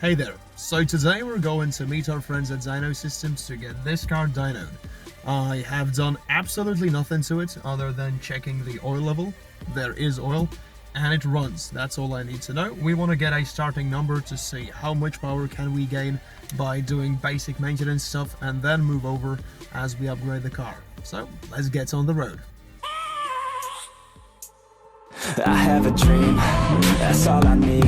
Hey there, so today we're going to meet our friends at DynoSystems to get this car dynoed. I have done absolutely nothing to it other than checking the oil level. There is oil and it runs, that's all I need to know. We want to get a starting number to see how much power can we gain by doing basic maintenance stuff and then move over as we upgrade the car. So let's get on the road. I have a dream, that's all I need.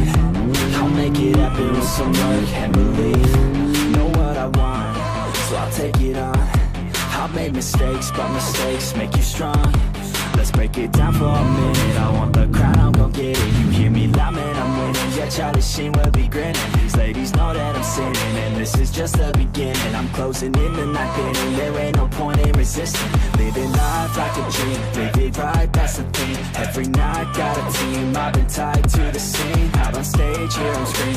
I'll make it happen with some work and believe. Know what I want, so I'll take it on. I've made mistakes, but mistakes make you strong. Let's break it down for a minute. I want the crown, I'm gon' get it. You hear me loud, man, I'm winning. Yeah, Charlie Sheen will be grinning. These ladies know that I'm sinning, and this is just the beginning. I'm closing in the ninth inning. There ain't no point in resisting. Living life like a dream, live it right, that's the thing. Every night got a team, I've been tied to the scene. Out on stage, here on screen.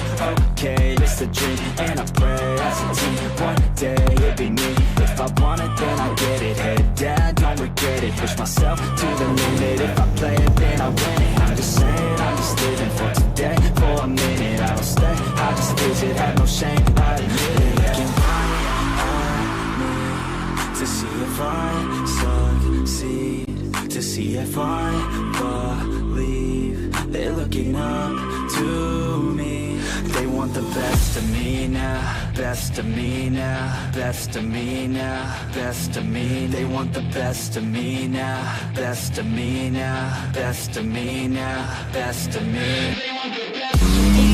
Okay, it's a dream, and I pray as a team. One day it'll be me. If I want it, then I get it. Head down, don't regret it. Push myself to the limit. If I play it, then I win it. I'm just saying, I'm just living for today. For a minute, I don't stay, I just visit. Have no shame, I admit it. Looking right at me to see if I succeed, to see if I believe. They're looking up to me. They want the best of me now, best of me now, best of me now, best of me. They want the best of me now, best of me now, best of me now, best of me. They want the best of me.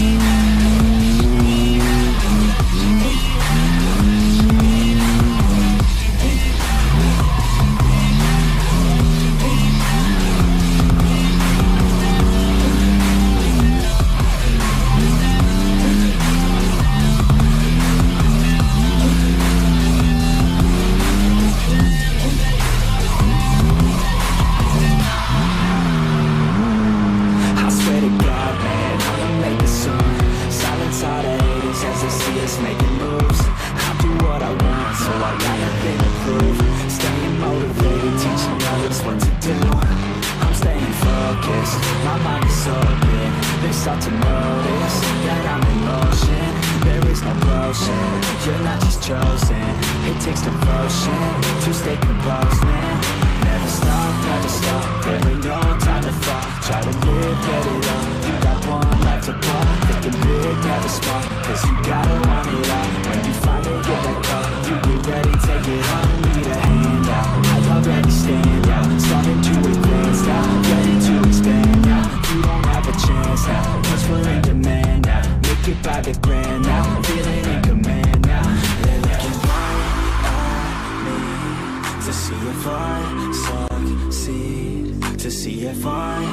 Start to notice that I'm in motion. There is no motion, you're not just chosen. It takes devotion to stay composed, man. Never stop, there ain't no time to fall. Try to live, get it on. You got one life to pop. Thinking big, never small, cause you gotta want it all. When you finally get that call, you get ready, take it on. Need a hand out, I already stand out. Starting to advance now, ready to expand now. You don't have a chance now, cause we're in demand now. Make it by the grand now, feeling in command now. They're looking right at me to see if I succeed, to see if I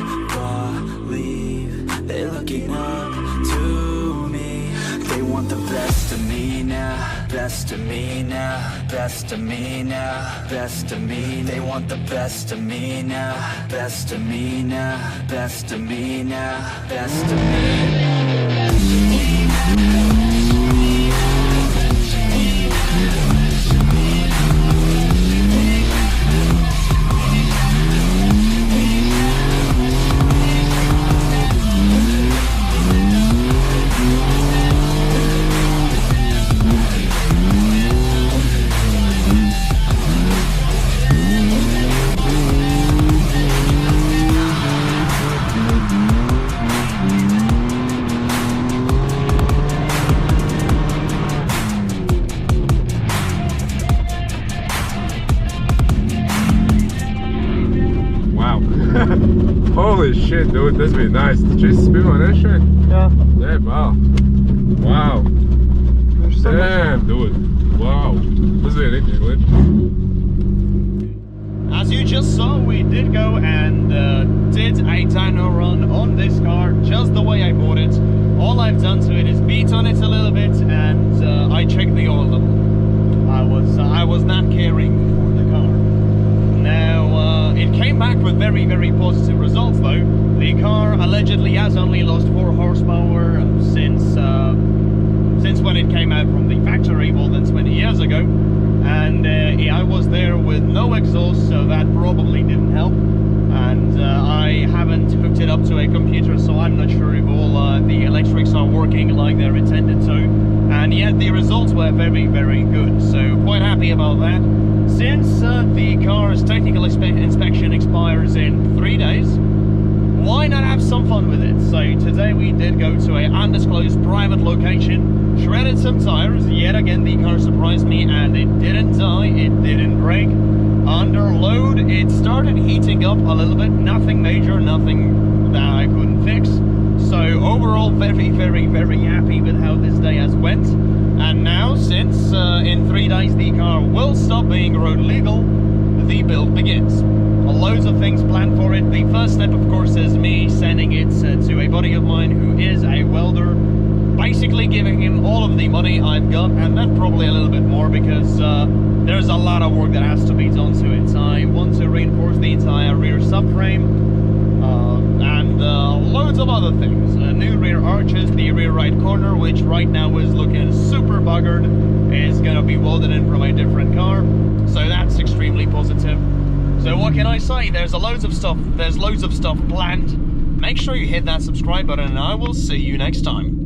believe. They're looking up to me. They want the best of me now, best of me now, best of me now, best of me. They want the best of me now, best of me now, best of me now, best of me. Holy shit, dude, this be nice. Did you spin on that shit? Yeah. Yeah, wow. Wow. Damn, dude. Wow. This be anything, dude. As you just saw, we did go and did a dyno run on this car just the way I bought it. All I've done to it is beat on it a little bit and I checked the oil level. I was not caring for the car. Now it came back with very positive results though. The car allegedly has only lost 4 horsepower since when it came out from the factory more than 20 years ago. And I was there with no exhaust, so that probably didn't help. And I haven't hooked it up to a computer, so I'm not sure if all the electrics are working like they're intended to. and yet the results were very, very good. So quite happy about that. Since the car's technical inspection expires in 3 days, why not have some fun with it? So today we did go to an undisclosed private location, shredded some tires. Yet again, the car surprised me, and it didn't die, it didn't break. Under load, it started heating up a little bit. Nothing major, nothing that I couldn't fix. So overall, very, very, very happy with how this day has went. And now, since in 3 days the car will stop being road legal, the build begins. Loads of things planned for it. The first step, of course, is me sending it to a buddy of mine who is a welder, basically giving him all of the money I've got, and then probably a little bit more, because there's a lot of work that has to be done to it. I want to reinforce the entire rear subframe, and loads of other things. New rear arches, the rear right corner, which right now is looking super buggered, is going to be welded in from a different car, so that's extremely positive. So what can I say? There's loads of stuff planned. Make sure you hit that subscribe button, and I will see you next time.